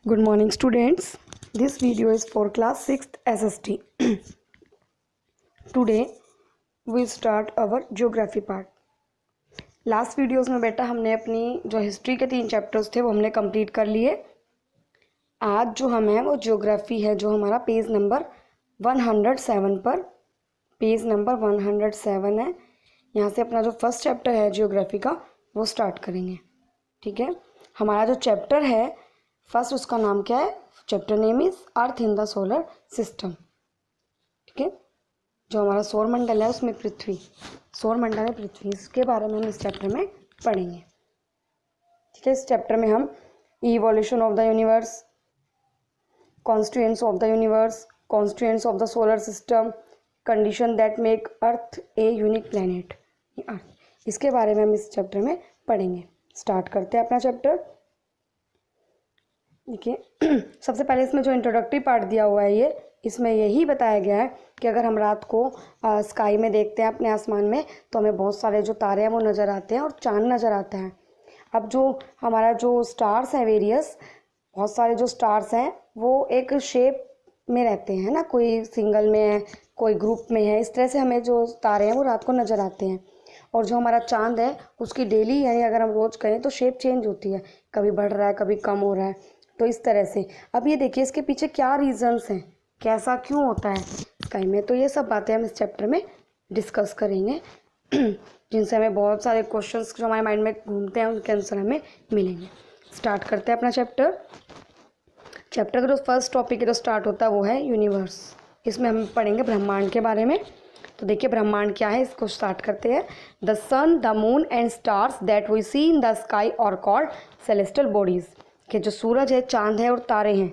Good morning students. This video is for class 6th SST. Today we start our geography part. Last videos में बेटा हमने अपनी जो history के 3 chapters थे वो हमने कंप्लीट कर लिए. आज जो हम है वो ज्योग्राफी है, जो हमारा पेज नंबर 107 पर पेज नंबर 107 है. यहाँ से अपना जो फर्स्ट चैप्टर है ज्योग्राफी का वो स्टार्ट करेंगे. ठीक है, हमारा जो चैप्टर है फर्स्ट उसका नाम क्या है? Chapter name is earth in the solar system. ठीक है, जो हमारा सौर मंडल है उसमें पृथ्वी, सौर मंडल है पृथ्वी, इसके बारे में हम इस चैप्टर में पढ़ेंगे. ठीक है, इस चैप्टर में हम evolution of the universe, constituents of the universe, constituents of the solar system, condition that make earth a unique planet, इसके बारे में हम इस चैप्टर में पढ़ेंगे. स्टार्ट करते हैं अपना चैप्टर. देखिए, सबसे पहले इसमें जो इंट्रोडक्टरी पार्ट दिया हुआ है इसमें यही बताया गया है कि अगर हम रात को स्काई में देखते हैं अपने आसमान में तो हमें बहुत सारे जो तारे हैं वो नज़र आते हैं और चांद नज़र आता है. अब जो हमारा जो स्टार्स हैं वेरियस, बहुत सारे जो स्टार्स हैं वो एक शेप में रहते हैं ना, कोई सिंगल में है, कोई ग्रुप में है. इस तरह से हमें जो तारे हैं वो रात को नज़र आते हैं. और जो हमारा चांद है उसकी डेली यानी अगर हम रोज़ करें तो शेप चेंज होती है, कभी बढ़ रहा है कभी कम हो रहा है. तो इस तरह से अब ये देखिए इसके पीछे क्या रीजंस हैं, कैसा क्यों होता है स्काई में, तो ये सब बातें हम इस चैप्टर में डिस्कस करेंगे जिनसे हमें बहुत सारे क्वेश्चंस जो हमारे माइंड में घूमते हैं उनके आंसर हमें मिलेंगे. स्टार्ट करते हैं अपना चैप्टर. चैप्टर का जो फर्स्ट टॉपिक जो स्टार्ट होता है वो है यूनिवर्स. इसमें हम पढ़ेंगे ब्रह्मांड के बारे में. तो देखिए ब्रह्मांड क्या है, इसको स्टार्ट करते हैं. The sun, the moon and stars that we see in the sky are called celestial bodies. कि जो सूरज है, चांद है और तारे हैं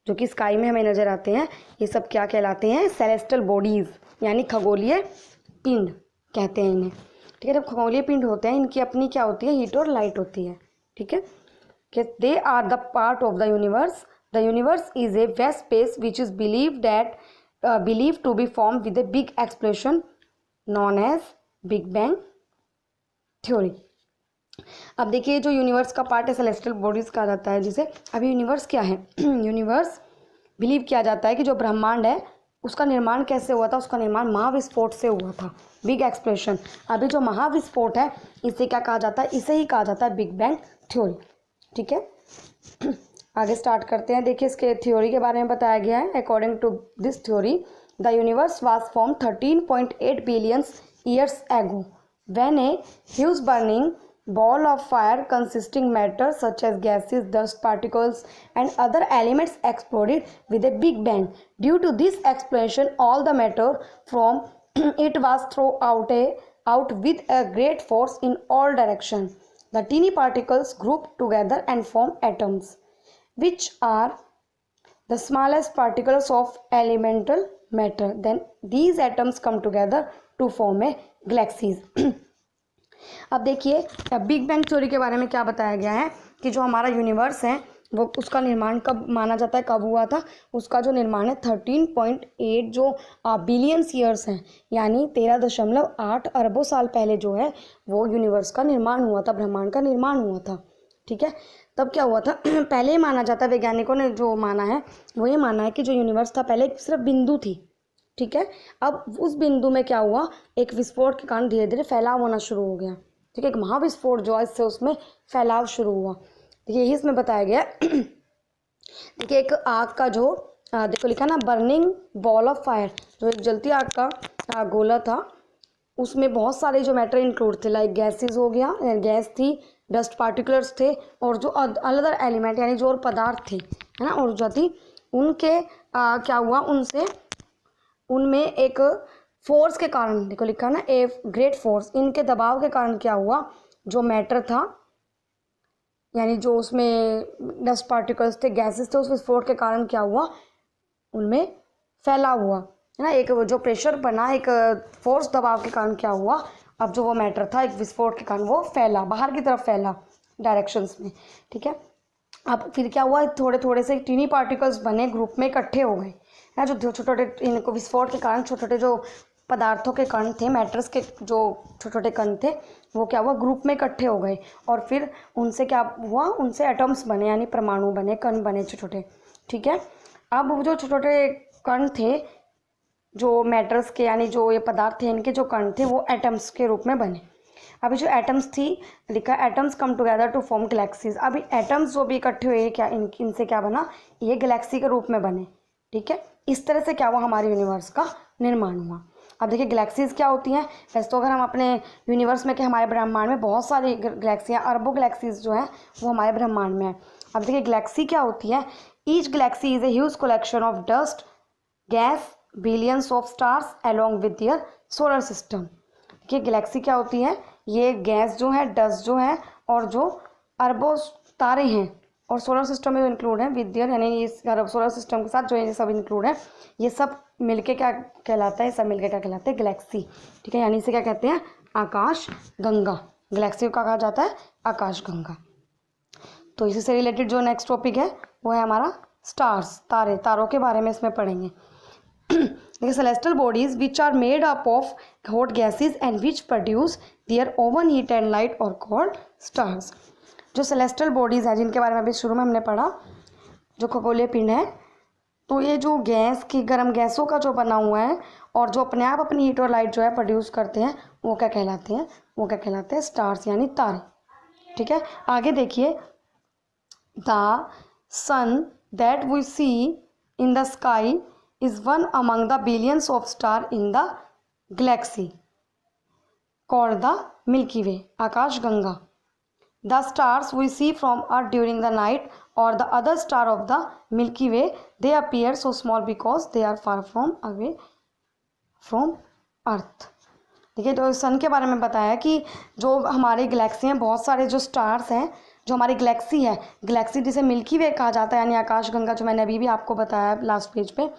जो कि स्काई में हमें नज़र आते हैं, ये सब क्या कहलाते हैं? सेलेस्टियल बॉडीज़, यानी खगोलीय पिंड कहते हैं इन्हें. ठीक है, जब खगोलीय पिंड होते हैं इनकी अपनी क्या होती है? हीट और लाइट होती है. ठीक है, कि they are the part of the universe. The universe is a vast space which is believe to be form with a big explosion known as big bang theory. अब देखिए जो यूनिवर्स का पार्ट है सेलेस्टियल बॉडीज कहा जाता है जिसे. अभी यूनिवर्स क्या है? यूनिवर्स बिलीव किया जाता है कि जो ब्रह्मांड है उसका निर्माण कैसे हुआ था? उसका निर्माण महाविस्फोट से हुआ था, बिग एक्सप्लोशन. अभी जो महाविस्फोट है इसे क्या कहा जाता है? इसे ही कहा जाता है बिग बैंग थ्योरी. ठीक है, आगे स्टार्ट करते हैं. देखिए इसके थ्योरी के बारे में बताया गया है. According to this theory the universe was form 13.8 billion years ago when a huge burning ball of fire consisting matter such as gases, dust particles and other elements exploded with a big bang. Due to this explosion all the matter from it was thrown out with a great force in all directions. The teeny particles group together and form atoms, which are the smallest particles of elemental matter. Then these atoms come together to form a galaxies. अब देखिए big bang theory के बारे में क्या बताया गया है कि जो हमारा यूनिवर्स है वो उसका निर्माण कब माना जाता है, कब हुआ था? उसका जो निर्माण है 13.8 जो बिलियंस ईयर्स हैं यानी 13.8 अरबों साल पहले जो है वो यूनिवर्स का निर्माण हुआ था, ब्रह्मांड का निर्माण हुआ था. ठीक है, तब क्या हुआ था? पहले ये माना जाता है, वैज्ञानिकों ने जो माना है वो ये माना है कि जो यूनिवर्स था पहले सिर्फ बिंदु थी. ठीक है, अब उस बिंदु में क्या हुआ? एक विस्फोट के कारण धीरे धीरे फैलाव होना शुरू हो गया. ठीक है, एक महाविस्फोट जो है इससे उसमें फैलाव शुरू हुआ. यही इसमें बताया गया. देखिए एक आग का जो देखो लिखा ना, बर्निंग बॉल ऑफ फायर, जो एक जलती आग का गोला था उसमें बहुत सारे जो मैटर इंक्लूड थे, लाइक गैसेस हो गया, गैस थी, डस्ट पार्टिकुलर्स थे और जो अदर एलिमेंट यानी जो और पदार्थ थे है ना, ऊर्जा थी, उनके क्या हुआ? उनमें एक फोर्स के कारण, देखो लिखा ना ए ग्रेट फोर्स, इनके दबाव के कारण क्या हुआ? जो मैटर था यानी जो उसमें डस्ट पार्टिकल्स थे, गैसेस थे, उस विस्फोट के कारण क्या हुआ? उनमें फैलाव हुआ है ना. एक जो प्रेशर बना, एक फोर्स दबाव के कारण क्या हुआ? अब जो वो मैटर था एक विस्फोट के कारण वो फैला, बाहर की तरफ फैला डायरेक्शंस में. ठीक है, अब फिर क्या हुआ? थोड़े थोड़े से टीनी पार्टिकल्स बने, ग्रुप में इकट्ठे हो गए है, जो छोटे छोटे इनको विस्फोट के कारण छोटे छोटे जो पदार्थों के कण थे, मैटर्स के जो छोटे छोटे कण थे, वो क्या हुआ, ग्रुप में इकट्ठे हो गए और फिर उनसे क्या हुआ, उनसे एटम्स बने, यानी परमाणु बने, कण बने छोटे छोटे। ठीक है, अब वो जो छोटे छोटे कण थे जो मैटर्स के, यानी जो ये पदार्थ थे, इनके जो कण थे वो एटम्स के रूप में बने। अभी जो एटम्स थी, लिखा atoms come together to form galaxies. अभी एटम्स जो भी इकट्ठे हुए, क्या इनसे क्या बना, ये गैलेक्सी के रूप में बने। ठीक है, इस तरह से क्या हुआ, हमारे यूनिवर्स का निर्माण हुआ। अब देखिए गैलेक्सीज क्या होती हैं। वैसे तो अगर हम अपने यूनिवर्स में, कि हमारे ब्रह्मांड में बहुत सारी गैलेक्सियाँ, अरबों गैलेक्सीज जो हैं वो हमारे ब्रह्मांड में है। अब देखिए गैलेक्सी क्या होती है। Each galaxy is a huge collection of dust gas billions of stars along with their solar system. देखिए गैलेक्सी क्या होती है, ये गैस जो है, डस्ट जो है, और जो अरबों तारे हैं, और सोलर सिस्टम में जो इंक्लूड है विद दियर, यानी इस सोलर सिस्टम के साथ जो ये सब इंक्लूड है, ये सब मिलके क्या कहलाता है, सब मिलके क्या कहलाता है, गैलेक्सी। ठीक है, यानी इसे क्या कहते हैं, आकाश गंगा। गैलेक्सी को कहा जाता है आकाश गंगा। तो इसी से रिलेटेड जो नेक्स्ट टॉपिक है वो है हमारा स्टार्स, तारे, तारों के बारे में इसमें पढ़ेंगे। देखिए celestial bodies which are made up of hot gases and which produce their own heat and light are called stars. जो सेलेस्टियल बॉडीज़ हैं, जिनके बारे में अभी शुरू में हमने पढ़ा, जो खगोलीय पिंड है, तो ये जो गैस की, गर्म गैसों का जो बना हुआ है, और जो अपने आप अपनी हीट और लाइट जो है प्रोड्यूस करते हैं, वो क्या कहलाते हैं, वो क्या कहलाते हैं, स्टार्स, यानी तारे। ठीक है, आगे देखिए, the sun that we see in the sky is one among the billions of stars in the galaxy called the Milky Way, Akash Ganga. The stars we see from Earth during the night or the other star of the Milky Way, they appear so small because they are far from away from Earth. देखिए तो सन के बारे में बताया कि जो हमारे Galaxy हैं, बहुत सारे जो स्टार्स हैं, जो हमारी गैलेक्सी है, गैलेक्सी जिसे मिल्की वे कहा जाता है, यानी आकाश गंगा, जो मैंने अभी भी आपको बताया लास्ट पेज पे,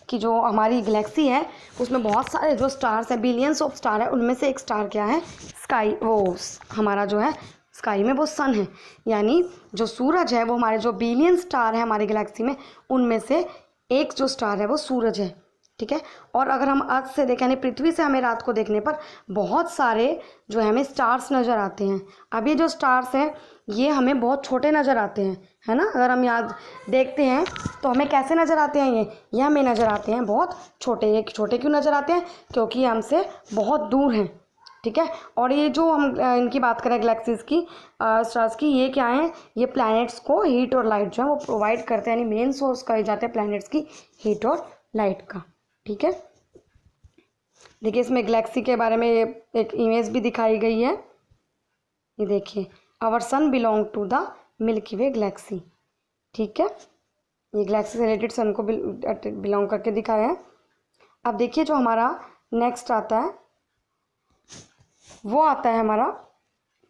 कि जो हमारी गैलेक्सी है उसमें बहुत सारे जो स्टार्स हैं, बिलियंस ऑफ स्टार है, उनमें से एक स्टार क्या है, स्काई, वो हमारा जो है स्काई में वो सन है, यानी जो सूरज है, वो हमारे जो बिलियन स्टार है हमारी गैलेक्सी में, उनमें से एक जो स्टार है वो सूरज है। ठीक है, और अगर हम अर्थ से देखें, यानी पृथ्वी से हमें रात को देखने पर बहुत सारे जो है हमें स्टार्स नज़र आते हैं। अब ये जो स्टार्स हैं ये हमें बहुत छोटे नज़र आते हैं, है ना। अगर हम याद देखते हैं तो हमें कैसे नज़र आते हैं, ये हमें नज़र आते हैं बहुत छोटे। ये छोटे क्यों नज़र आते हैं, क्योंकि ये हमसे बहुत दूर हैं। ठीक है, और ये जो हम इनकी बात करें गैलेक्सीज की, स्टार्स की, ये क्या हैं, ये प्लैनेट्स को हीट और लाइट जो है वो प्रोवाइड करते हैं, यानी मेन सोर्स कहे जाते हैं प्लैनेट्स की हीट और लाइट का। ठीक है, देखिए इसमें गैलेक्सी के बारे में एक इमेज भी दिखाई गई है, ये देखिए, our sun belong to the Milky Way galaxy. ठीक है, ये गैलेक्सी से रिलेटेड सन को बिलोंग करके दिखाया है। अब देखिए जो हमारा नेक्स्ट आता है वो आता है हमारा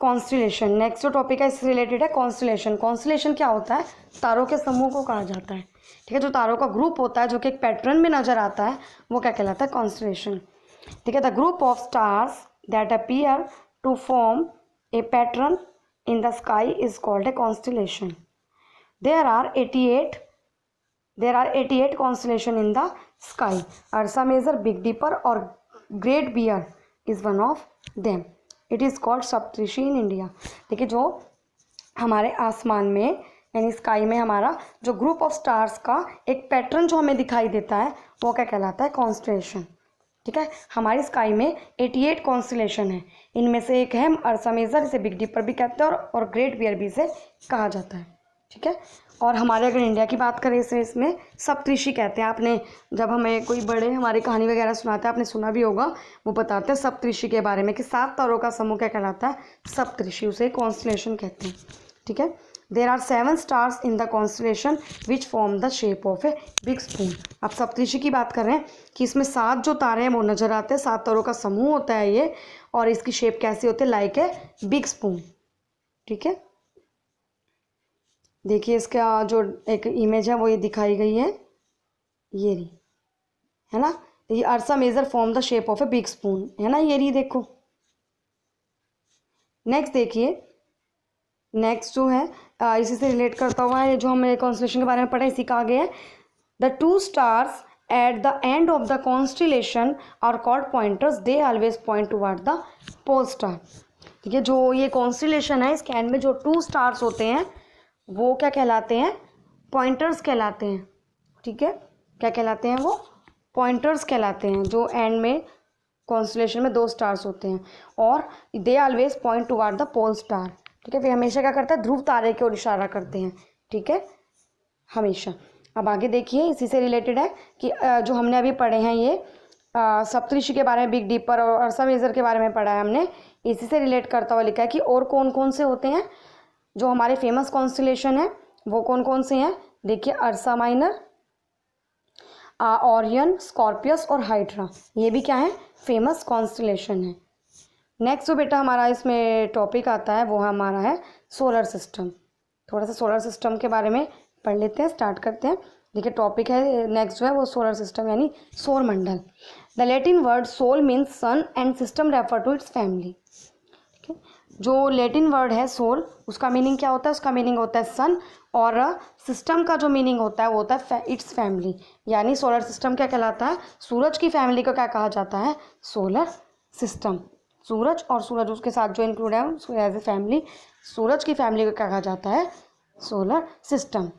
कॉन्स्टलेशन। नेक्स्ट जो टॉपिक है इससे रिलेटेड है कॉन्स्टलेशन। कॉन्स्टलेशन क्या होता है, तारों के समूह को कहा जाता है। ठीक है, जो तारों का ग्रुप होता है जो कि एक पैटर्न में नजर आता है, वो क्या कहलाता है, कॉन्स्टलेशन। ठीक है, the group of stars that appear to form a pattern in the sky is called a constellation. There are 88 constellation in the sky. Ursa Major, big dipper और great bear is one of them. It is called Saptarishi in India. देखिए जो हमारे आसमान में, यानी sky में हमारा जो ग्रुप ऑफ स्टार्स का एक पैटर्न जो हमें दिखाई देता है, वो क्या कहलाता है, कॉन्स्टलेशन। ठीक है, हमारी स्काई में 88 कॉन्स्टलेशन है, इनमें से एक है अर्सा मेजर, इसे बिग डीपर भी कहते हैं, और ग्रेट बियर भी इसे कहा जाता है। ठीक है, और हमारे अगर इंडिया की बात करें इसे इसमें सप्तऋषि कहते हैं। आपने जब हमें कोई बड़े हमारी कहानी वगैरह सुनाते हैं, आपने सुना भी होगा, वो बताते हैं सप्तऋषि के बारे में कि 7 तारों का समूह क्या कहलाता है, सप्तऋषि, उसे कॉन्स्टलेशन कहते हैं। ठीक है, there are 7 stars in the constellation which form the shape of a big spoon. आप सप्तऋषि की बात कर रहे हैं कि इसमें 7 जो तारे हैं वो नजर आते हैं, 7 तारों का समूह होता है ये, और इसकी शेप कैसी होती है, लाइक ए बिग स्पून। ठीक है, देखिए इसका जो एक इमेज है वो ये दिखाई गई है, ये रही, है ना। ये Ursa Major form the shape of a big spoon, है ना, ये रही, देखो। नेक्स्ट देखिए, नेक्स्ट जो है इसी से रिलेट करता हुआ है, जो हमने कॉन्स्टलेशन के बारे में पढ़ा, इसी का आगे है, the 2 stars at the end of the constellation are called pointers. They always point toward the pole star. ठीक है, जो ये कॉन्स्टिलेशन है इसके एंड में जो 2 स्टार्स होते हैं वो क्या कहलाते हैं? पॉइंटर्स कहलाते हैं। ठीक है, क्या कहलाते हैं वो? पॉइंटर्स कहलाते हैं, जो एंड में कॉन्स्टिलेशन में 2 स्टार्स होते हैं। और they always point toward the pole star. ठीक है, फिर हमेशा क्या करता है? ध्रुव तारे की ओर इशारा करते हैं। ठीक है, हमेशा। अब आगे देखिए, इसी से रिलेटेड है कि जो हमने अभी पढ़े हैं ये सप्तऋषि के बारे में, बिग डीपर और अर्सा मेजर के बारे में पढ़ा है हमने। इसी से रिलेट करता हुआ लिखा है कि और कौन कौन से होते हैं जो हमारे फेमस कॉन्स्टिलेशन है, वो कौन कौन से हैं? देखिए, अर्सा माइनर, ओरियन, स्कॉर्पियस और हाइड्रा, ये भी क्या है? फेमस कॉन्स्टिलेशन है। नेक्स्ट जो बेटा हमारा इसमें टॉपिक आता है वो हमारा है सोलर सिस्टम। थोड़ा सा सोलर सिस्टम के बारे में पढ़ लेते हैं, स्टार्ट करते हैं। देखिए, टॉपिक है नेक्स्ट जो है वो सोलर सिस्टम यानी सौर मंडल। The Latin word sol means sun and system refer to its family. ठीक है, जो लैटिन वर्ड है सोल, उसका मीनिंग क्या होता है? उसका मीनिंग होता है सन, और सिस्टम का जो मीनिंग होता है वो होता है इट्स फैमिली। यानी सोलर सिस्टम क्या कहलाता है? सूरज की फैमिली को क्या कहा जाता है? Solar system. सूरज और सूरज उसके साथ जो इंक्लूड है एज ए फैमिली, सूरज की फैमिली को क्या कहा जाता है? Solar system.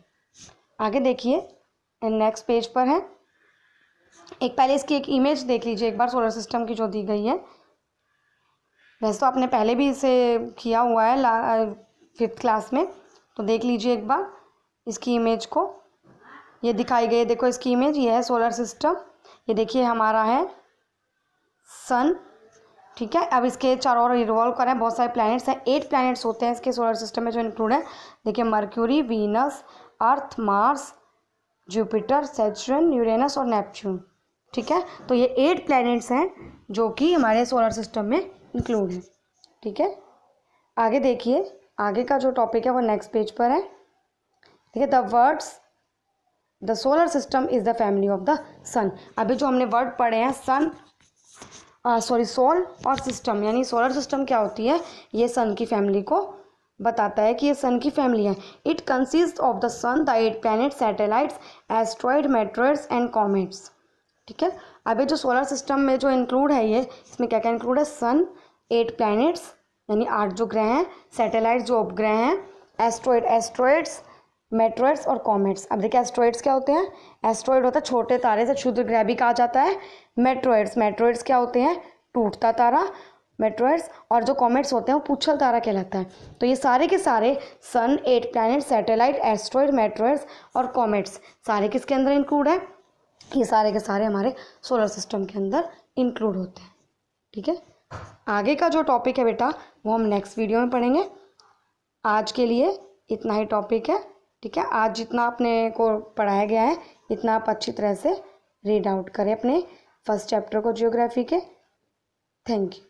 आगे देखिए, नेक्स्ट पेज पर है एक, पहले इसकी एक इमेज देख लीजिए एक बार सोलर सिस्टम की जो दी गई है। वैसे तो आपने पहले भी इसे किया हुआ है 5th क्लास में, तो देख लीजिए एक बार इसकी इमेज को। ये दिखाई गई है, देखो इसकी इमेज, ये है सोलर सिस्टम। ये देखिए हमारा है सन। ठीक है, अब इसके चारों ओर रिवॉल्व कर रहे हैं, बहुत सारे प्लैनेट्स हैं। 8 प्लैनेट्स होते हैं इसके सोलर सिस्टम में जो इंक्लूड है। देखिए, मर्क्यूरी, वीनस, अर्थ, मार्स, जुपिटर, सैटर्न, यूरेनस और नेपच्यून। ठीक है, तो ये 8 प्लैनेट्स हैं जो कि हमारे सोलर सिस्टम में इंक्लूड है। ठीक है, आगे देखिए, आगे का जो टॉपिक है वो नेक्स्ट पेज पर है। देखिए, the words the solar system is the family of the sun. अभी जो हमने वर्ड पढ़े हैं सन सोल और सिस्टम, यानी सोलर सिस्टम क्या होती है? ये सन की फैमिली को बताता है कि ये सन की फैमिली है। It consist of the sun, the 8 planets, satellites, asteroid, meteoroids and comets. ठीक है, अभी जो सोलर सिस्टम में जो इंक्लूड है ये, इसमें क्या क्या इंक्लूड है? सन, 8 प्लैनेट्स यानी 8 जो ग्रह हैं, सैटेलाइट्स जो उपग्रह हैं, एस्ट्रॉइड्स, मेट्रॉइड्स और कॉमेट्स। अब देखिए, एस्ट्रॉइड्स क्या होते हैं? एस्ट्रॉइड होता है छोटे तारे से क्षुद्र ग्रह भी कहा जाता है। मेट्रॉइड्स क्या होते हैं? टूटता तारा, मेट्रॉइड्स। और जो कॉमेट्स होते हैं वो पूछल तारा कहलाता है। तो ये सारे के सारे सन, 8 प्लैनेट, सैटेलाइट, एस्ट्रॉइड, मेट्रॉइड्स और कॉमेट्स सारे किसके अंदर इंक्लूड है? ये सारे के सारे हमारे सोलर सिस्टम के अंदर इंक्लूड होते हैं। ठीक है, आगे का जो टॉपिक है बेटा वो हम नेक्स्ट वीडियो में पढ़ेंगे। आज के लिए इतना ही टॉपिक है। ठीक है, आज जितना अपने को पढ़ाया गया है इतना आप अच्छी तरह से रीड आउट करें अपने फर्स्ट चैप्टर को ज्योग्राफी के। Thank you.